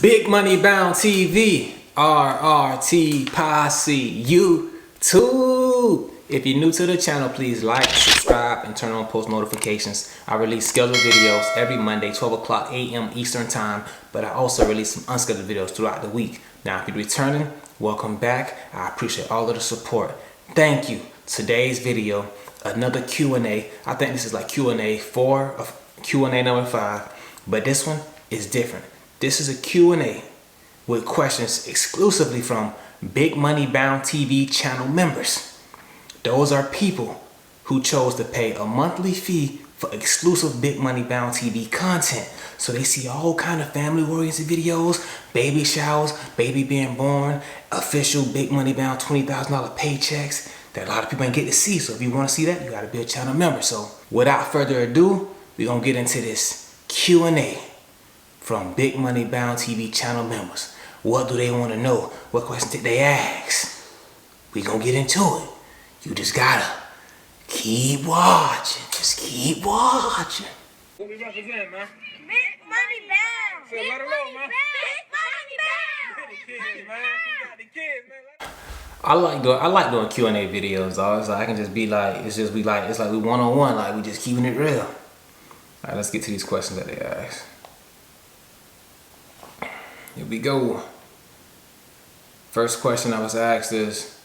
Big Money Bound TV, RRT Posse, YouTube. If you're new to the channel, please like, subscribe, and turn on post notifications. I release scheduled videos every Monday, 12 o'clock a.m. Eastern Time, but I also release some unscheduled videos throughout the week. Now, if you're returning, welcome back. I appreciate all of the support. Thank you. Today's video, another Q&A. I think this is like Q&A 4 of Q&A number 5, but this one is different. This is a Q&A with questions exclusively from Big Money Bound TV channel members. Those are people who chose to pay a monthly fee for exclusive Big Money Bound TV content. So they see all kind of family-oriented videos, baby showers, baby being born, official Big Money Bound $20,000 paychecks that a lot of people ain't get to see. So if you want to see that, you got to be a channel member. So without further ado, we're going to get into this Q&A from Big Money Bound TV channel members. What do they want to know? What questions did they ask? We gonna get into it. You just gotta keep watching. Just keep watching. What we represent, man? Big Money Bound. So let her know, man. Big Money Bound. The kids, man. We got the kids, man. I like doing Q&A videos, dog. It's like I can just be like, it's like we one-on-one, like we just keeping it real. All right, let's get to these questions that they asked. Here we go. First question I was asked is,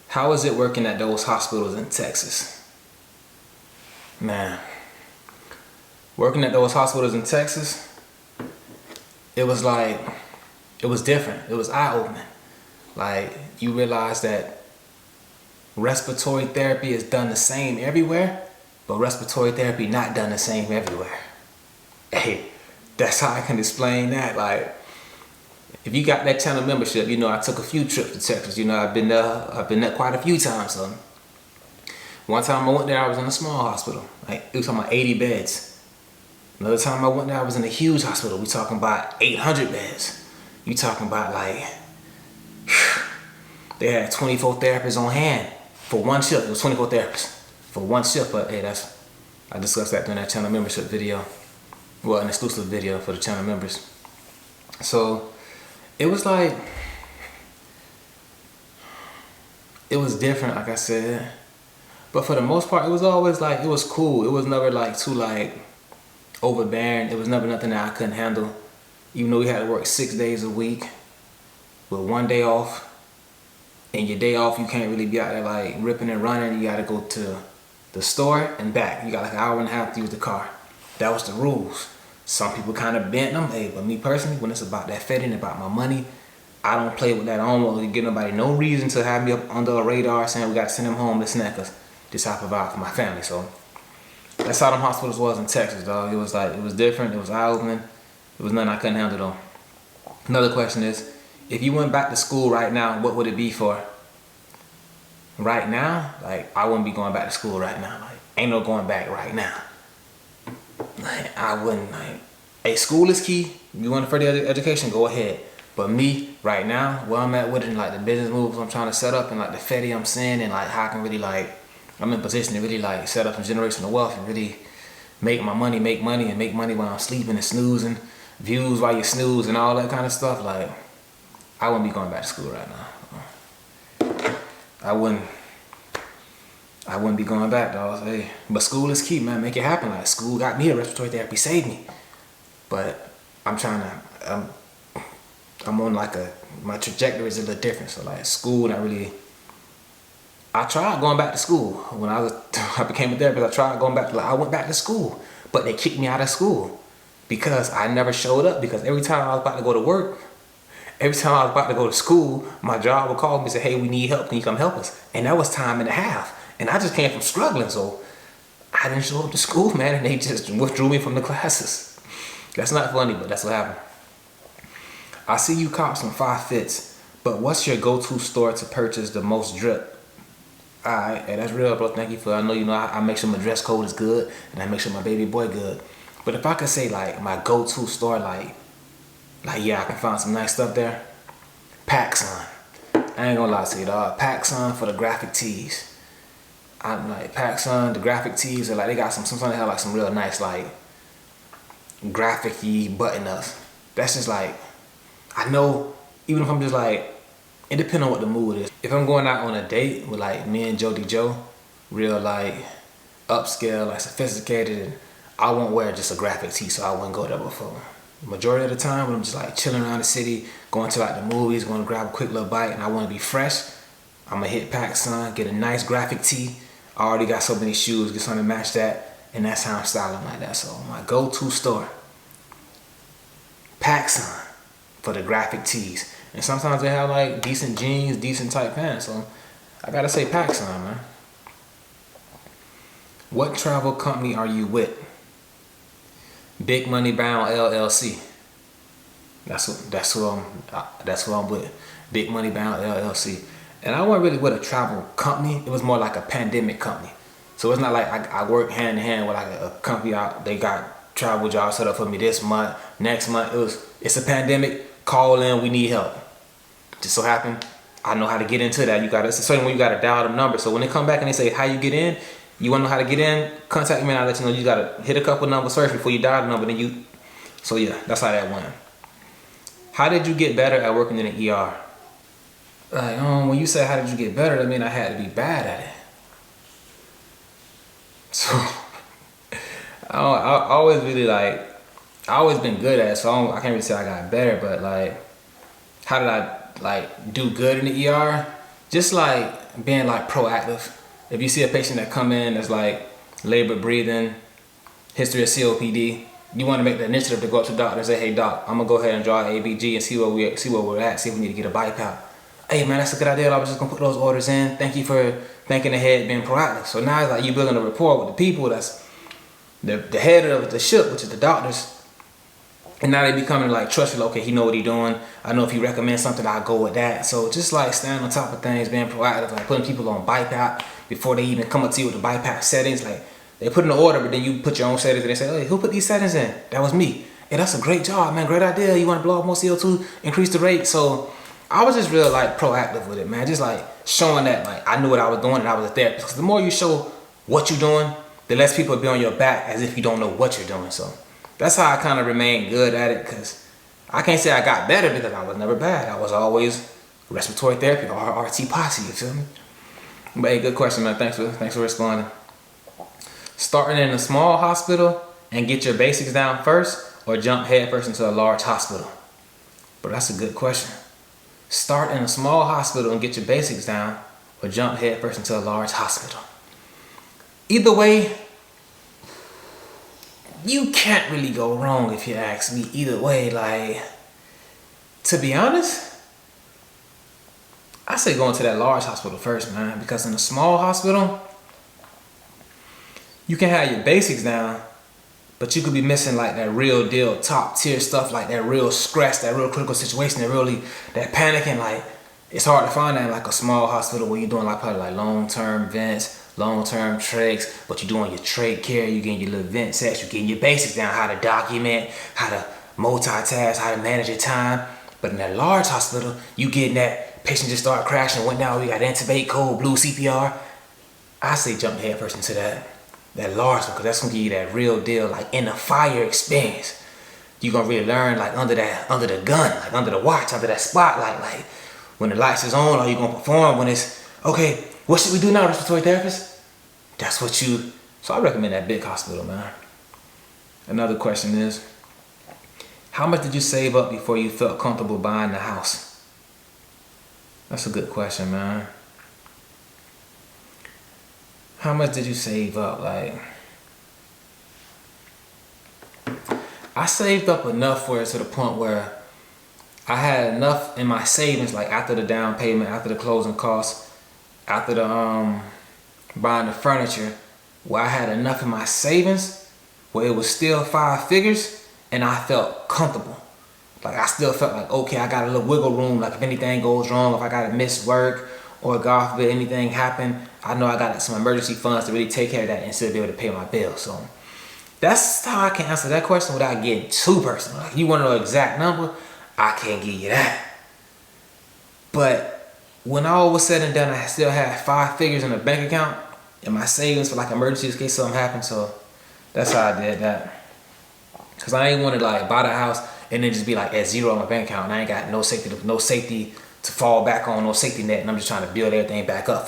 how is it working at those hospitals in Texas? Man, working at those hospitals in Texas, it was different. It was eye-opening. Like, you realize that respiratory therapy is done the same everywhere, but respiratory therapy not done the same everywhere. Hey, that's how I can explain that. Like, if you got that channel membership, you know I took a few trips to Texas. You know I've been there quite a few times. So one time I went there, I was in a small hospital. Like, it was talking about 80 beds. Another time I went there, I was in a huge hospital. We talking about 800 beds. You talking about like, they had 24 therapists on hand for one shift. It was 24 therapists for one shift. But hey, I discussed that during that channel membership video. Well, an exclusive video for the channel members. So it was like, it was different, like I said, but for the most part, it was always like, it was cool. It was never like too like overbearing. It was never nothing that I couldn't handle. Even though we had to work 6 days a week with 1 day off, and your day off, you can't really be out there like ripping and running. You gotta go to the store and back. You got like an hour and a half to use the car. That was the rules. Some people kind of bent them, hey, but me personally, when it's about that fitting, about my money, I don't play with that. I don't want to give nobody no reason to have me up under a radar saying we got to send them home, this and that, because this is how I provide for my family. So that's how them hospitals was in Texas, dog. It was like, it was different, it was eye-opening, it was nothing I couldn't handle though. Another question is, if you went back to school right now, what would it be for? Right now, like, I wouldn't be going back to school right now. Like, ain't no going back right now. Like, I wouldn't, like, hey, school is key. If you want further education, go ahead. But me, right now, where I'm at with it, and like the business moves I'm trying to set up, and like the fetty I'm seeing, and like how I can really like, I'm in position to really like set up some generational wealth and really make my money, and make money while I'm sleeping and snoozing, views while you snooze and all that kind of stuff. Like, I wouldn't be going back to school right now. I wouldn't be going back, dog. Hey, but school is key, man. Make it happen. Like, school got me here. Respiratory therapy saved me. But I'm on like my trajectory is a little different. So like school, not really. I tried going back to school when I became a therapist. I tried going back. I went back to school, but they kicked me out of school because I never showed up. Because every time I was about to go to work, every time I was about to go to school, my job would call me and say, "Hey, we need help. Can you come help us?" And that was time and a half. And I just came from struggling, so I didn't show up to school, man, and they just withdrew me from the classes. That's not funny, but that's what happened. I see you cop some 5 fits, but what's your go-to store to purchase the most drip? Alright, hey, that's real, bro. Thank you for, I know, I make sure my dress code is good, and I make sure my baby boy good. But if I could say, like, my go-to store, like, yeah, I can find some nice stuff there. PacSun. I ain't gonna lie to you, dog. PacSun for the graphic tees. I'm like, PacSun, the graphic tees are like, they got sometimes they have like some real nice like graphic-y button-ups. That's just like, I know, even if I'm just like, it depends on what the mood is. If I'm going out on a date with like me and Jody Joe, real like upscale, like sophisticated, and I won't wear just a graphic tee, so I wouldn't go there before. Majority of the time when I'm just like chilling around the city, going to like the movies, going to grab a quick little bite, and I want to be fresh, I'm gonna hit PacSun, get a nice graphic tee. I already got so many shoes, get something to match that, and that's how I'm styling like that. So my go-to store, PacSun, for the graphic tees. And sometimes they have like decent jeans, decent tight pants. So I gotta say PacSun, man. What travel company are you with? Big Money Bound LLC. That's who I'm with. Big Money Bound LLC. And I wasn't really with a travel company. It was more like a pandemic company. So it's not like I work hand in hand with like a company out. They got travel jobs set up for me this month, next month. It's a pandemic. Call in. We need help. Just so happened I know how to get into that. It's a certain way you gotta dial them numbers. So when they come back and they say how you get in, you wanna know how to get in, contact me and I'll let you know. You gotta hit a couple numbers first before you dial the number. So yeah, that's how that went. How did you get better at working in the ER? Like, when you say how did you get better, that mean I had to be bad at it. So I always been good at it, so I can't really say I got better, but like, how did I like do good in the ER? Just like being like proactive. If you see a patient that come in that's like labor, breathing, history of COPD, you want to make the initiative to go up to the doctor and say, hey doc, I'm gonna go ahead and draw ABG and see where we're at, see if we need to get a BiPAP. Hey man, that's a good idea. I was just gonna put those orders in. Thank you for thinking ahead, being proactive. So now it's like you building a rapport with the people that's the head of the ship, which is the doctors. And now they becoming like trusted. Okay, he know what he doing. I know if he recommends something, I'll go with that. So just like staying on top of things, being proactive, like putting people on BiPAP before they even come up to you with the BiPAP settings. Like they put in the order, but then you put your own settings and they say, hey, who put these settings in? That was me. Hey, that's a great job, man. Great idea. You want to blow off more CO2, increase the rate. So I was just real like proactive with it, man. Just like showing that like I knew what I was doing and I was a therapist. Because the more you show what you're doing, the less people will be on your back as if you don't know what you're doing. So that's how I kind of remained good at it, because I can't say I got better because I was never bad. I was always respiratory therapy or RT posse, you feel me? But hey, good question, man. Thanks for responding. Starting in a small hospital and get your basics down first, or jump headfirst into a large hospital? But that's a good question. Start in a small hospital and get your basics down, or jump headfirst into a large hospital? Either way, you can't really go wrong if you ask me. Either way, like, to be honest, I say go into that large hospital first, man, because in a small hospital, you can have your basics down, but you could be missing like that real deal, top tier stuff, like that real scratch, that real critical situation, that panicking. Like, it's hard to find that in like a small hospital where you're doing like probably like long-term vents, long-term trachs, but you're doing your trach care, you're getting your little vent sets, you're getting your basics down, how to document, how to multitask, how to manage your time. But in that large hospital, you getting that patient just started crashing, went down, we got intubate, cold, blue, CPR. I say jump head first into that large one, because that's gonna give you that real deal, like in the fire experience. You're gonna really learn like under the gun, like under the watch, under that spotlight, like when the lights is on, are you gonna perform? When it's, okay, what should we do now, respiratory therapist? That's what you, so I recommend that big hospital, man. Another question is, how much did you save up before you felt comfortable buying the house? That's a good question, man. How much did you save up? Like, I saved up enough where it's to the point where I had enough in my savings, like after the down payment, after the closing costs, after the buying the furniture, where I had enough in my savings where it was still 5 figures and I felt comfortable. Like I still felt like, okay, I got a little wiggle room. Like if anything goes wrong, if I gotta miss work, or God forbid anything happen, I know I got some emergency funds to really take care of that and still be able to pay my bills. So that's how I can answer that question without getting too personal. Like, you want to know the exact number, I can't give you that. But when all was said and done, I still had 5 figures in a bank account and my savings for like emergencies in case something happened. So that's how I did that. Cause I ain't want to like buy the house and then just be like at zero on my bank account, and I ain't got no safety to fall back on, no safety net, and I'm just trying to build everything back up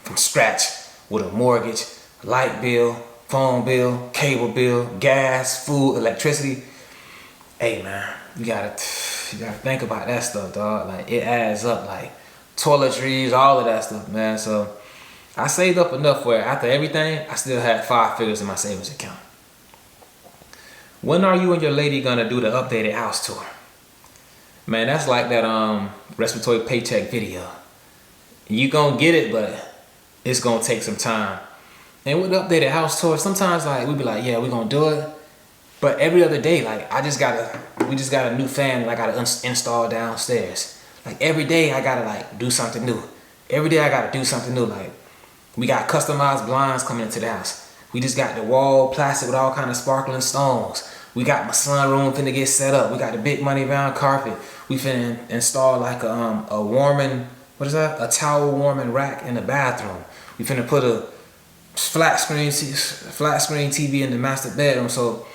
from scratch with a mortgage, light bill, phone bill, cable bill, gas, food, electricity. Hey man, you gotta think about that stuff, dog. Like it adds up, like toiletries, all of that stuff, man. So I saved up enough where after everything, I still had 5 figures in my savings account. When are you and your lady gonna do the updated house tour? Man, that's like that respiratory paycheck video. You gonna get it, but it's gonna take some time. And with the updated house tour, sometimes like we be like, yeah, we gonna do it. But every other day, like we just got a new fan that I gotta install downstairs. Like every day I gotta like do something new. Every day I gotta do something new. Like we got customized blinds coming into the house. We just got the wall plastic with all kind of sparkling stones. We got my sunroom finna get set up. We got the big money round carpet. We finna install like a warming, what is that? A towel warming rack in the bathroom. We finna put a flat screen TV in the master bedroom. So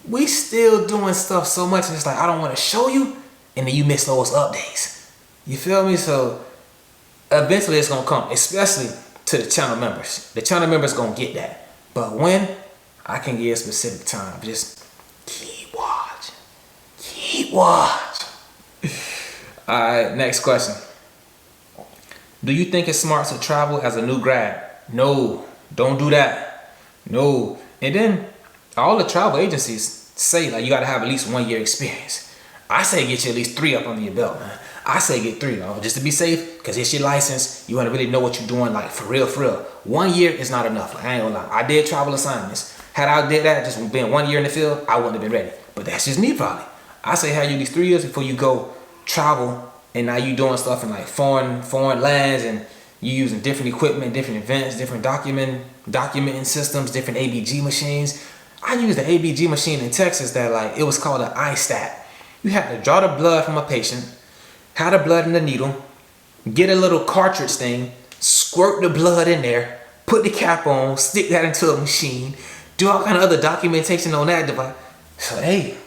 we still doing stuff so much, and it's like I don't want to show you, and then you miss those updates. You feel me? So eventually it's gonna come, especially to the channel members. The channel members gonna get that. But when, I can give a specific time. Just keep watching. Keep watching. Alright, next question. Do you think it's smart to travel as a new grad? No, don't do that. No. And then all the travel agencies say like you gotta have at least 1 year experience. I say get you at least 3 up under your belt, man. I say get 3, though, just to be safe, because it's your license. You want to really know what you're doing, like for real, for real. 1 year is not enough. Like, I ain't gonna lie. I did travel assignments. Had I did that, just been 1 year in the field, I wouldn't have been ready. But that's just me, probably. I say have you at least 3 years before you go travel, and now you doing stuff in like foreign lands, and you using different equipment, different events, different documenting systems, different ABG machines. I used the ABG machine in Texas that like it was called an iStat. You had to draw the blood from a patient, have the blood in the needle, get a little cartridge thing, squirt the blood in there, put the cap on, stick that into a machine, do all kind of other documentation on that device. So hey,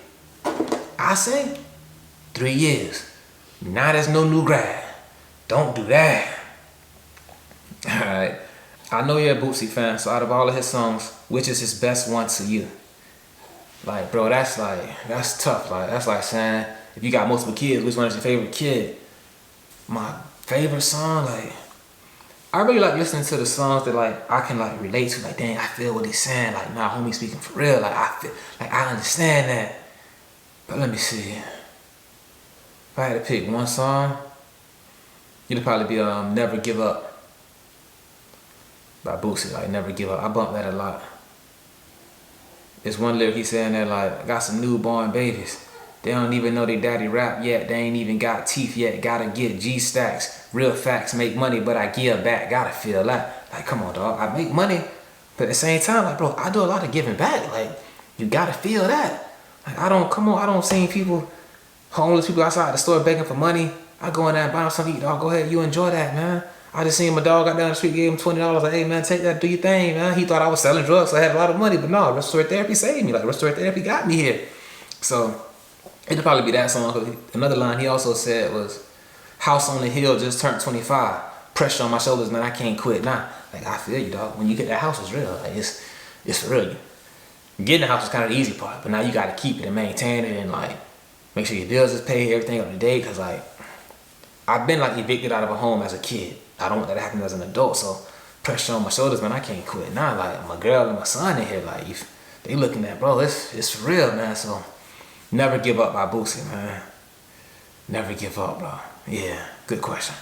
I say 3 years. Now there's no new grad. Don't do that. Alright. I know you're a Bootsy fan, so out of all of his songs, which is his best one to you? Like, bro, that's tough. Like, that's like saying, if you got multiple kids, which one is your favorite kid? My favorite song, like, I really like listening to the songs that like I can like relate to. Like, dang, I feel what he's saying. Like, nah, homie speaking for real. Like, I feel, like I understand that. But let me see. If I had to pick one song, it'd probably be "Never Give Up" by Bootsy. Like, never give up. I bump that a lot. There's one lyric he's saying that like, I got some newborn babies. They don't even know they daddy rap yet. They ain't even got teeth yet. Gotta get G-stacks. Real facts make money, but I give back. Gotta feel that. Like, come on, dog. I make money, but at the same time, like, bro, I do a lot of giving back. Like, you gotta feel that. Like, I don't see people, homeless people outside the store begging for money. I go in there and buy them something to eat, dog. Go ahead, you enjoy that, man. I just seen my dog out down the street, gave him $20. Like, hey, man, take that, do your thing, man. He thought I was selling drugs, so I had a lot of money. But no, respiratory therapy saved me. Like, respiratory therapy got me here. So, it'd probably be that song. Another line he also said was, "House on the hill just turned 25. Pressure on my shoulders, man, I can't quit." Nah, like, I feel you, dog. When you get that house, it's real. Like, it's for real. Getting the house is kind of the easy part, but now you got to keep it and maintain it and, like, make sure your bills is paid, everything up to date. Because, like, I've been, like, evicted out of a home as a kid. I don't want that to happen as an adult, so pressure on my shoulders, man, I can't quit. Now, like, my girl and my son in here, like, they looking at, bro, it's for real, man. So, Never Give Up by Bootsy, man. Never give up, bro. Yeah, good question.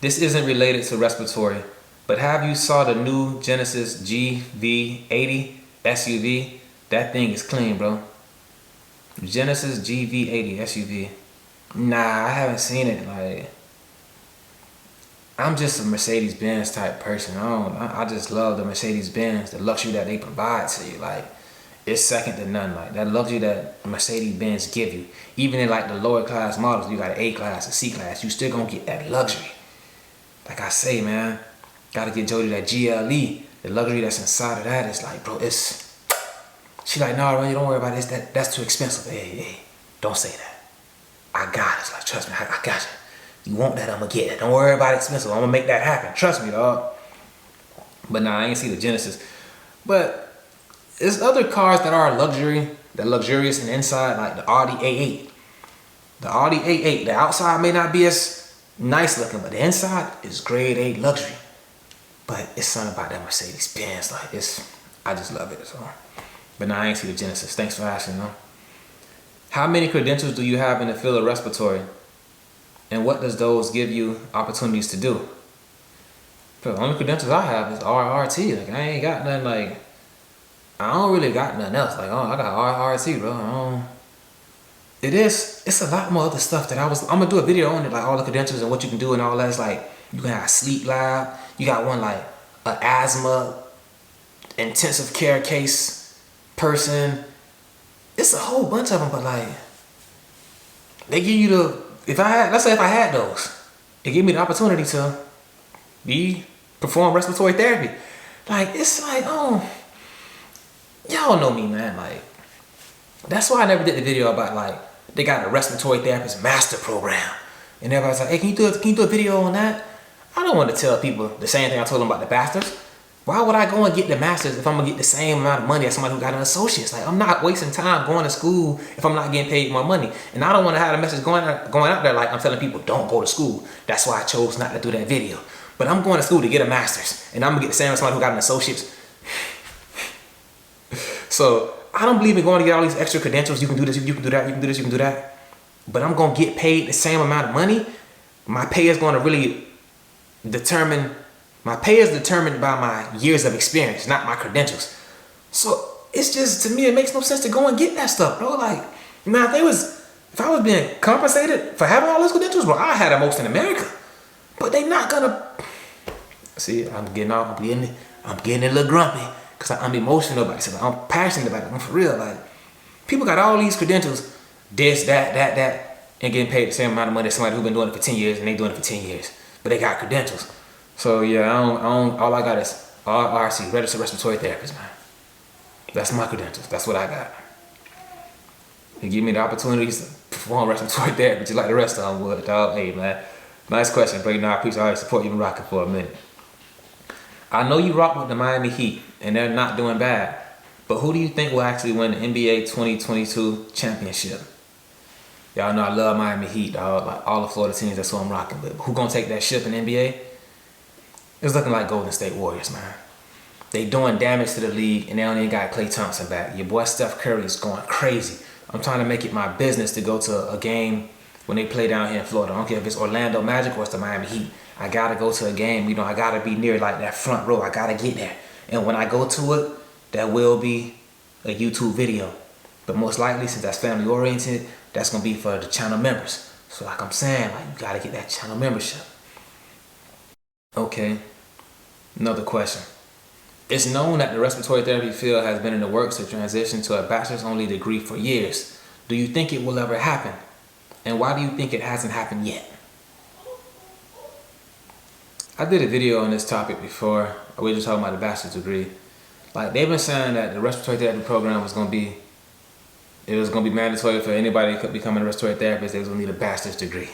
This isn't related to respiratory, but have you saw the new Genesis GV80 SUV? That thing is clean, bro. Genesis GV80 SUV. Nah, I haven't seen it. Like, I'm just a Mercedes-Benz type person. I just love the Mercedes-Benz, the luxury that they provide to you. Like, it's second to none. Like, that luxury that Mercedes-Benz give you. Even in like the lower class models, you got an A-class, a C-class, you still gonna get that luxury. Like I say, man, gotta get Jody that GLE. The luxury that's inside of that is like, bro, it's She like, no, you don't worry about this. That's too expensive. Hey, don't say that. I got it. It's like, trust me, I got you. You want that, I'm gonna get it. Don't worry about it expensive. I'm gonna make that happen. Trust me, dog. But nah, I ain't see the Genesis. But there's other cars that are luxurious in the inside, like the Audi A8. The Audi A8, the outside may not be as nice looking, but the inside is grade A luxury. But it's something about that Mercedes Benz, like I just love it. So, but nah, I ain't see the Genesis. Thanks for asking, though. How many credentials do you have in the field of respiratory? And what does those give you opportunities to do? The only credentials I have is RRT. Like, I ain't got nothing like, I don't really got nothing else. Like, oh, I got RRT, bro. It's a lot more other stuff that I'm gonna do a video on it, like all the credentials and what you can do and all that. It's like, you can have a sleep lab. You got one like an asthma intensive care case person. It's a whole bunch of them, but like, they give you let's say if I had those, it gave me the opportunity to perform respiratory therapy. Like, it's like, oh, y'all know me, man. Like, that's why I never did the video about like, they got a respiratory therapist master program. And everybody's like, hey, can you do a video on that? I don't want to tell people the same thing I told them about the bachelor's. Why would I go and get the master's if I'm gonna get the same amount of money as somebody who got an associate's? Like, I'm not wasting time going to school if I'm not getting paid more money. And I don't want to have a message going out there like I'm telling people don't go to school. That's why I chose not to do that video. But I'm going to school to get a master's, and I'm gonna get the same as somebody who got an associate's. So I don't believe in going to get all these extra credentials. You can do this, you can do that, you can do this, you can do that. But I'm gonna get paid the same amount of money. My pay is gonna really determined by my years of experience, not my credentials. So it's just, to me, it makes no sense to go and get that stuff, bro. Like, now if I was being compensated for having all those credentials, bro, I had the most in America. But they not gonna see. I'm getting a little grumpy because I'm emotional about it. I'm passionate about it. I'm for real. Like, people got all these credentials, this, that, and getting paid the same amount of money as somebody who's been doing it for 10 years and they doing it for 10 years. But they got credentials. So yeah, all I got is RRC, registered respiratory therapist, man. That's my credentials. That's what I got. They give me the opportunities to perform respiratory therapy just like the rest of them would, dog. Hey, man. Nice question, Brady. I appreciate all your support. You've been rocking for a minute. I know you rock with the Miami Heat, and they're not doing bad. But who do you think will actually win the NBA 2022 championship? Y'all know I love Miami Heat, dog. Like, all the Florida teams, that's who I'm rocking with. Who gonna take that ship in the NBA? It's looking like Golden State Warriors, man. They doing damage to the league, and they only got Klay Thompson back. Your boy Steph Curry is going crazy. I'm trying to make it my business to go to a game when they play down here in Florida. I don't care if it's Orlando Magic or it's the Miami Heat. I gotta go to a game. You know, I gotta be near like that front row. I gotta get there. And when I go to it, there will be a YouTube video. But most likely, since that's family oriented, that's gonna be for the channel members. So like I'm saying, like, you gotta get that channel membership. Okay, another question. It's known that the respiratory therapy field has been in the works to transition to a bachelor's only degree for years. Do you think it will ever happen? And why do you think it hasn't happened yet? I did a video on this topic before. We were just talking about the bachelor's degree. Like, they've been saying that the respiratory therapy program was gonna be mandatory for anybody who could become a respiratory therapist. They was gonna need a bachelor's degree.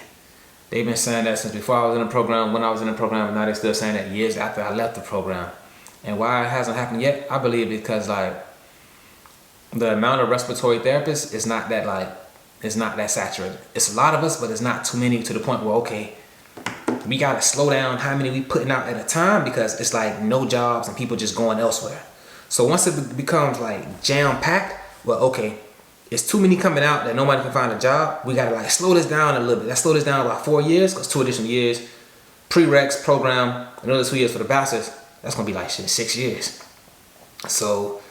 They've been saying that since before I was in the program, when I was in the program, and now they're still saying that years after I left the program. And why it hasn't happened yet, I believe because like the amount of respiratory therapists is not that saturated. It's a lot of us, but it's not too many to the point where, okay, we gotta slow down how many we putting out at a time, because it's like no jobs and people just going elsewhere. So once it becomes like jam packed, well, okay, it's too many coming out that nobody can find a job. We gotta like slow this down a little bit. Let's slow this down about 4 years, because 2 additional years, prereqs, program, another 2 years for the bachelor's. That's gonna be like 6 years. So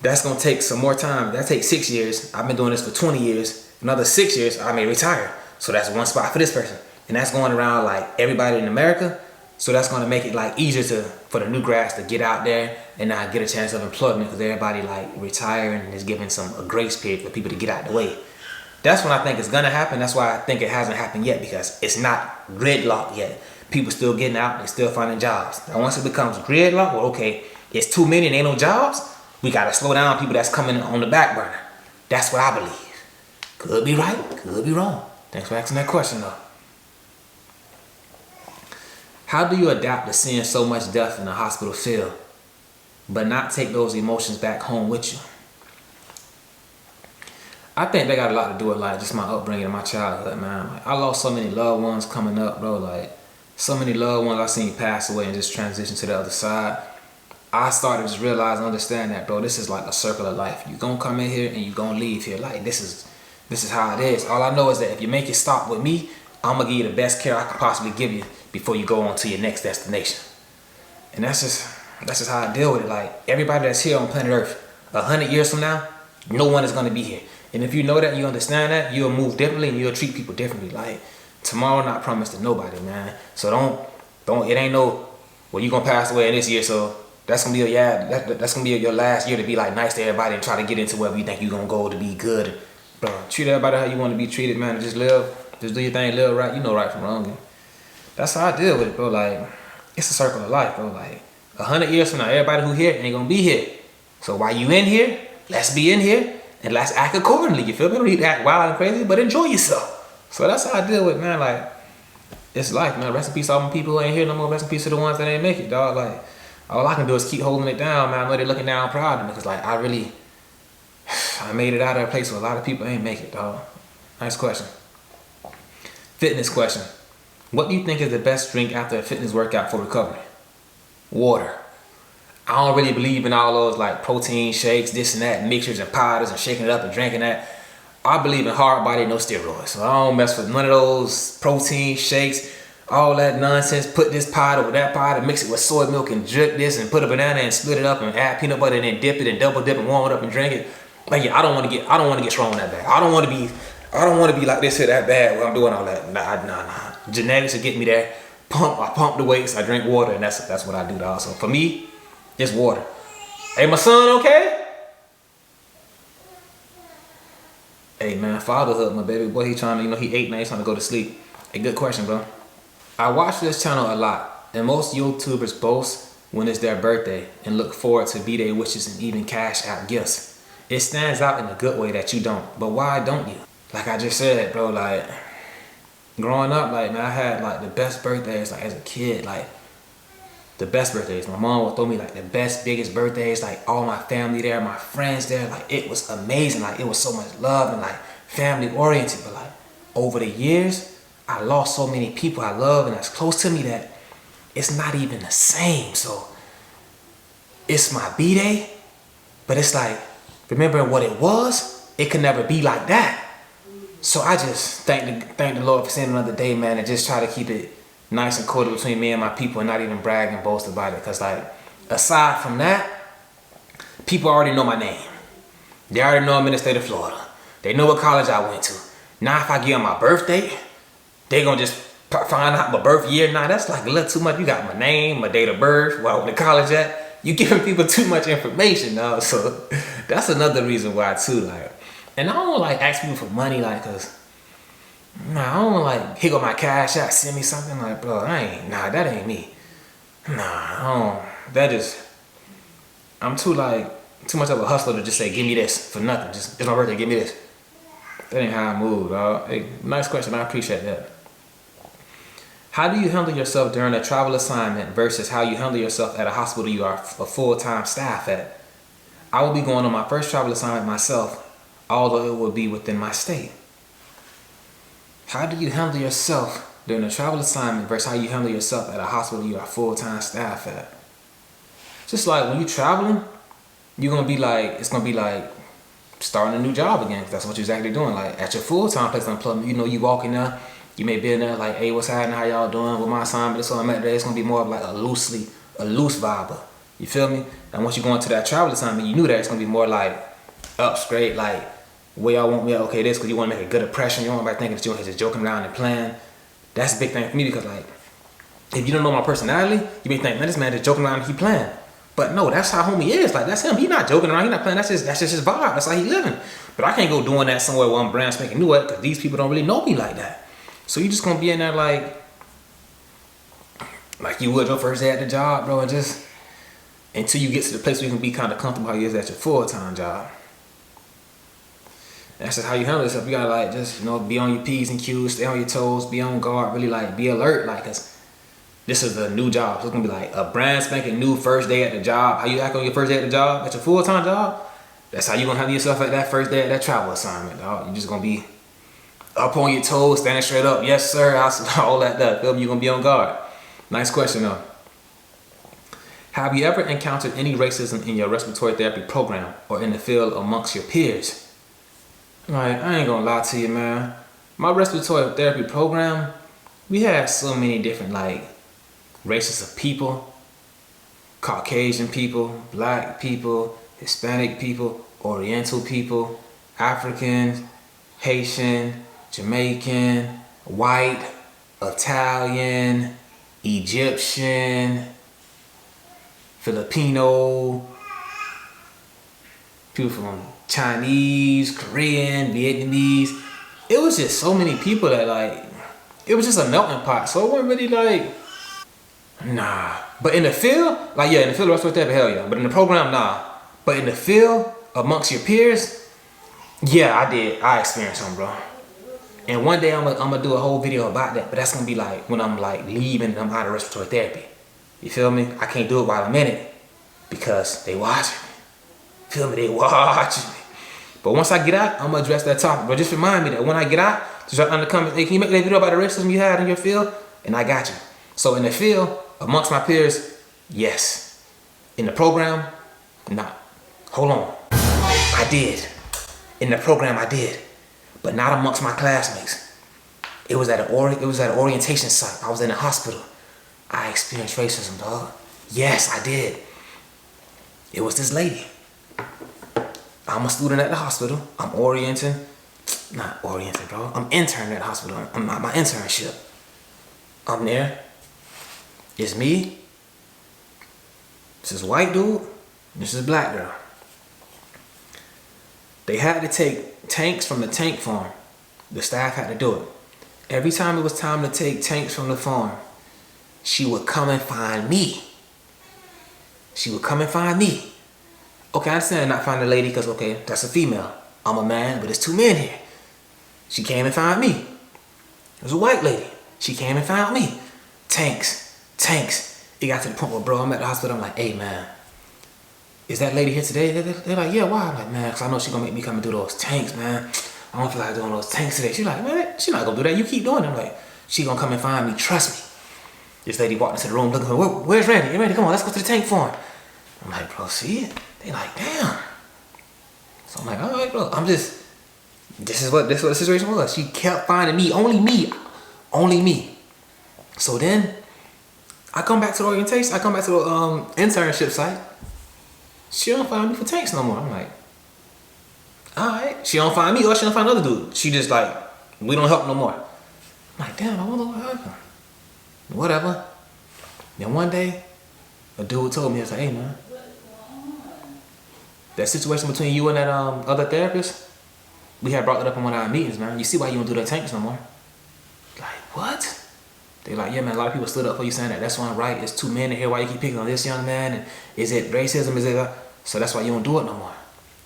that's gonna take some more time. That takes 6 years. I've been doing this for 20 years. Another 6 years, I may retire. So that's one spot for this person. And that's going around like everybody in America. So that's gonna make it like easier for the new grads to get out there and not get a chance of employment, because everybody like retiring and is giving a grace period for people to get out of the way. That's when I think it's gonna happen. That's why I think it hasn't happened yet, because it's not gridlocked yet. People still getting out, they still finding jobs. Now once it becomes gridlocked, well, okay, it's too many and ain't no jobs, We gotta slow down people that's coming on the back burner. That's what I believe. Could be right, could be wrong. Thanks for asking that question though. How do you adapt to seeing so much death in the hospital field, but not take those emotions back home with you? I think they got a lot to do with like just my upbringing and my childhood, man. Like, I lost so many loved ones coming up, bro. Like so many loved ones I seen pass away and just transition to the other side. I started to just realize and understand that, bro, this is like a circle of life. You gonna come in here and you gonna leave here. Like this is how it is. All I know is that if you make it stop with me, I'm gonna give you the best care I can possibly give you before you go on to your next destination. And that's just how I deal with it. Like everybody that's here on planet Earth, 100 years from now, no one is gonna be here. And if you know that, you understand that, you'll move differently and you'll treat people differently. Like tomorrow not promised to nobody, man. So don't it ain't no, well, you gonna pass away in this year, so that's gonna be that's gonna be your last year to be like nice to everybody and try to get into wherever you think you're gonna go to be good. Bro, treat everybody how you want to be treated, man. Just live, just do your thing, live right. You know right from wrong. And that's how I deal with it, bro. Like it's a circle of life, bro. Like 100 years from now, everybody who here ain't gonna be here. So while you in here, let's be in here. And let's act accordingly, you feel me? Don't need to act wild and crazy, but enjoy yourself. So that's how I deal with it, man. Like, it's life, man. Rest in peace to all them people who ain't here no more. Rest in peace to the ones that ain't make it, dog. Like, all I can do is keep holding it down, man. I know they're looking down proud of me because, like, I made it out of a place where a lot of people ain't make it, dog. Nice question. Fitness question. What do you think is the best drink after a fitness workout for recovery? Water. I don't really believe in all those like protein shakes, this and that, mixtures and powders and shaking it up and drinking that. I believe in hard body, no steroids. So I don't mess with none of those protein shakes, all that nonsense. Put this powder with that powder, mix it with soy milk and drip this and put a banana and split it up and add peanut butter and then dip it and double dip and warm it up and drink it. Like yeah, I don't want to get strong that bad. I don't want to be like this here that bad when I'm doing all that. Nah. Genetics will get me there. I pump the weights, I drink water, and that's what I do, dog. So for me, it's water. Hey, my son, okay? Hey, man, fatherhood, my baby boy, he trying to, he 8 now, he's trying to go to sleep. Hey, good question, bro. I watch this channel a lot, and most YouTubers boast when it's their birthday and look forward to B-Day wishes and even cash out gifts. It stands out in a good way that you don't, but why don't you? Like I just said, bro, like, growing up, like, man, I had, like, the best birthdays, like, as a kid, like, the best birthdays. My mom would throw me like the best, biggest birthdays, like all my family there, my friends there. Like it was amazing. Like it was so much love and like family oriented. But like over the years, I lost so many people I love and that's close to me that it's not even the same. So it's my B-Day, but it's like remembering what it was, it could never be like that. So I just thank the Lord for sending another day, man, and just try to keep it nice and cordial between me and my people and not even brag and boast about it. Because like aside from that, people already know my name. They already know I'm in the state of Florida. They know what college I went to. Now if I give them my birthday, they gonna just find out my birth year. Nah, that's like a little too much. You got my name, my date of birth, where I went to college at. You giving people too much information, dog. So that's another reason why too. Like, and I don't like ask people for money, like, cause nah, I don't like here go my cash out, send me something, like, bro, that ain't me. Nah, I don't. I'm too much of a hustler to just say, give me this for nothing. Just, it's my birthday, give me this. That ain't how I move, dog. Hey, nice question, I appreciate that. How do you handle yourself during a travel assignment versus how you handle yourself at a hospital you are a full-time staff at? I will be going on my first travel assignment myself, although it will be within my state. How do you handle yourself during a travel assignment versus how you handle yourself at a hospital you are full-time staff at? Just like when you're traveling, it's gonna be like starting a new job again. That's what you're exactly doing. Like at your full-time place of employment, you walk in there, you may be in there like, hey, what's happening? How y'all doing? With my assignment, this is what I'm at today. It's gonna be more of like a loose vibe. You feel me? And once you go into that travel assignment, you knew that it's gonna be more like up straight, like where y'all want me, okay, this, because you want to make a good impression. You don't want everybody thinking that you're just joking around and playing. That's a big thing for me because, like, if you don't know my personality, you may think, man, this man just joking around and he playing. But no, that's how homie is. Like, that's him. He not joking around. He not playing. That's just his vibe. That's how he living. But I can't go doing that somewhere where I'm brand spanking new at because these people don't really know me like that. So you just going to be in there like you would your first day at the job, bro, and just until you get to the place where you can be kind of comfortable how you is at your full-time job. That's just how you handle yourself. You gotta like just, you know, be on your P's and Q's, stay on your toes, be on guard, really like be alert, like, cause this is a new job. So it's gonna be like a brand spanking new first day at the job. How you act on your first day at the job, at your full-time job, that's how you gonna handle yourself at that first day at that travel assignment, dog. You just gonna be up on your toes, standing straight up, yes sir, all that stuff. You're gonna be on guard. Nice question though. Have you ever encountered any racism in your respiratory therapy program or in the field amongst your peers? Like, I ain't gonna lie to you, man. My respiratory therapy program, we had so many different like races of people. Caucasian people, black people, Hispanic people, Oriental people, Africans, Haitian, Jamaican, white, Italian, Egyptian, Filipino, people from Chinese, Korean, Vietnamese. It was just so many people that like, it was just a melting pot. So it wasn't really like, nah. But in the field, like yeah, in the field of respiratory therapy, hell yeah. But in the program, nah. But in the field, amongst your peers, yeah, I did. I experienced them, bro. And one day I'm gonna do a whole video about that. But that's gonna be like when I'm like leaving and I'm out of respiratory therapy. You feel me? I can't do it while I'm in it because they watching me. Feel me? They watching me. But once I get out, I'm gonna address that topic. But just remind me that when I get out, just under the comments, hey, can you make that video about the racism you had in your field? And I got you. So in the field, amongst my peers, yes. In the program, nah. Hold on. I did. In the program, I did. But not amongst my classmates. It was at an orientation site. I was in a hospital. I experienced racism, dog. Yes, I did. It was this lady. I'm a student at the hospital. I'm not orienting, bro. I'm interning at the hospital. I'm at my internship. I'm there. It's me. This is white dude. This is black girl. They had to take tanks from the tank farm. The staff had to do it. Every time it was time to take tanks from the farm, she would come and find me. She would come and find me. Okay, I understand not find a lady because, okay, that's a female. I'm a man, but there's two men here. She came and found me. It was a white lady. She came and found me. Tanks. It got to the point where, bro, I'm at the hospital. I'm like, hey, man, is that lady here today? They're like, yeah, why? I'm like, man, because I know she's going to make me come and do those tanks, man. I don't feel like doing those tanks today. She's like, man, she's not going to do that. You keep doing it. I'm like, she going to come and find me. Trust me. This lady walked into the room looking for me. Where's Randy? Hey, Randy, come on, let's go to the tank farm. I'm like, bro, see it? They like, damn. So I'm like, all right, bro. This is what the situation was. She kept finding me. Only me. So then, I come back to the orientation. I come back to the internship site. She don't find me for tanks no more. I'm like, all right. She don't find me or she don't find another dude. She just like, we don't help no more. I'm like, damn, I wonder what happened. Whatever. Then one day, a dude told me, I was like, hey, man, that situation between you and that other therapist, we had brought that up in one of our meetings, man. You see why you don't do that tanks no more? Like, what? They like, yeah, man, a lot of people stood up for you saying that. That's one right. It's two men in here. Why you keep picking on this young man? And is it racism? Is it so that's why you don't do it no more.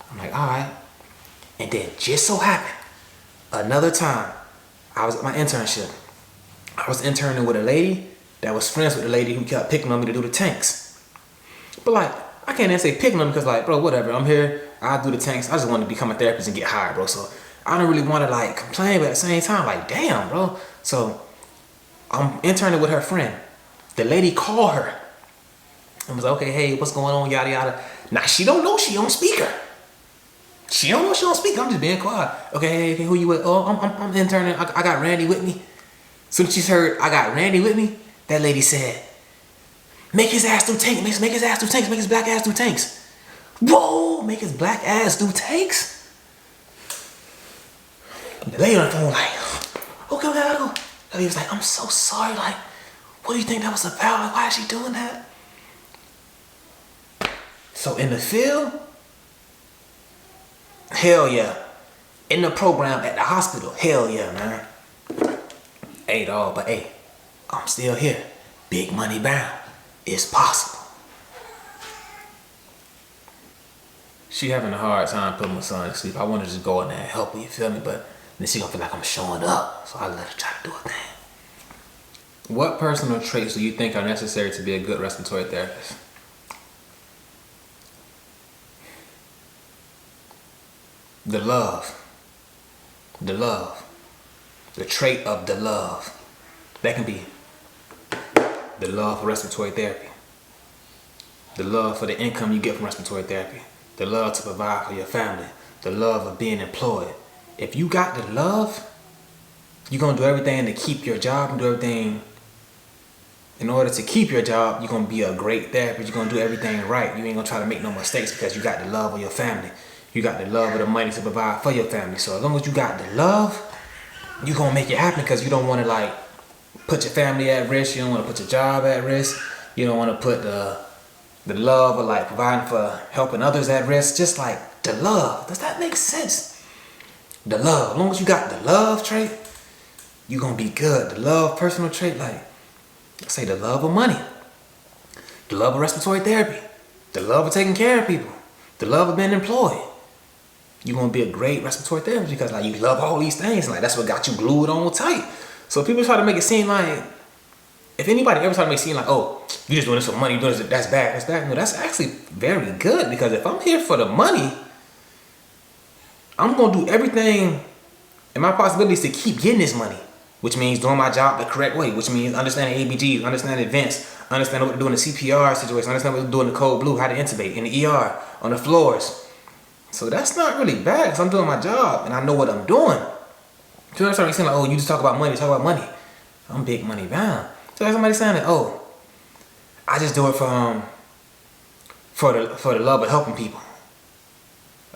I'm like, all right. And then just so happened, another time, I was at my internship. I was interning with a lady that was friends with the lady who kept picking on me to do the tanks. But like, I can't even say picking on me because like, bro, whatever. I'm here. I do the tanks. I just want to become a therapist and get hired, bro. So I don't really want to like complain, but at the same time, like, damn, bro. So I'm interning with her friend. The lady called her and was like, okay, hey, what's going on, yada, yada. Now, she don't know she on speaker. She don't know she on speaker. I'm just being quiet. Okay, hey, who you with? Oh, I'm interning. I got Randy with me. Soon as she heard I got Randy with me, that lady said, make his ass do tanks. Make his ass do tanks. Make his black ass do tanks. Whoa, make his black ass do tanks? The lady on the phone like, okay, I gotta go. The lady was like, I'm so sorry. Like, what do you think that was about? Like, why is she doing that? So in the field, hell yeah. In the program at the hospital, hell yeah, man. Hey, dog, but hey, I'm still here. Big money bound. It's possible. she having a hard time putting my son to sleep. I want to just go in there and help her, you feel me? But then she gonna feel like I'm showing up, so I let her try to do her thing. What personal traits do you think are necessary to be a good respiratory therapist? The love. The love. The trait of the love. That can be the love for respiratory therapy. The love for the income you get from respiratory therapy. The love to provide for your family. The love of being employed. If you got the love, you're going to do everything to keep your job and do everything in order to keep your job. You're going to be a great therapist. You're going to do everything right. You ain't going to try to make no mistakes because you got the love of your family. You got the love of the money to provide for your family. So as long as you got the love, you're going to make it happen because you don't want to like put your family at risk. You don't want to put your job at risk. You don't want to put the love of like providing for helping others at risk. Just like the love. Does that make sense? The love. As long as you got the love trait, you're going to be good. The love personal trait, like let's say the love of money. The love of respiratory therapy. The love of taking care of people. The love of being employed. You're going to be a great respiratory therapist because like you love all these things. Like that's what got you glued on tight. So people try to make it seem like, if anybody ever try to make it seem like, oh, you just doing this for money, you doing this, that's bad, that's bad. No, that's actually very good because if I'm here for the money, I'm going to do everything in my possibilities to keep getting this money, which means doing my job the correct way, which means understanding ABGs, understanding events, understanding what to do in the CPR situation, understanding what to do in the cold blue, how to intubate, in the ER, on the floors. So that's not really bad because I'm doing my job and I know what I'm doing. So I'm starting to like, oh, you just talk about money, talk about money. I'm big money bound. So there's somebody saying that, oh, I just do it for the love of helping people.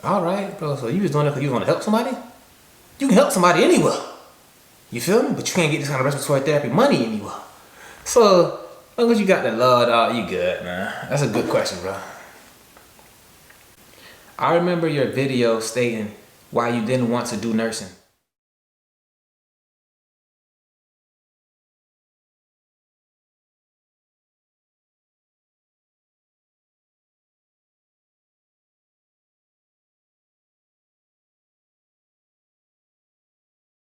All right, bro. So you was doing it because you want to help somebody? You can help somebody anywhere. You feel me? But you can't get this kind of respiratory therapy money anywhere. So as long as you got the love, dog, you good, man. That's a good question, bro. I remember your video stating why you didn't want to do nursing.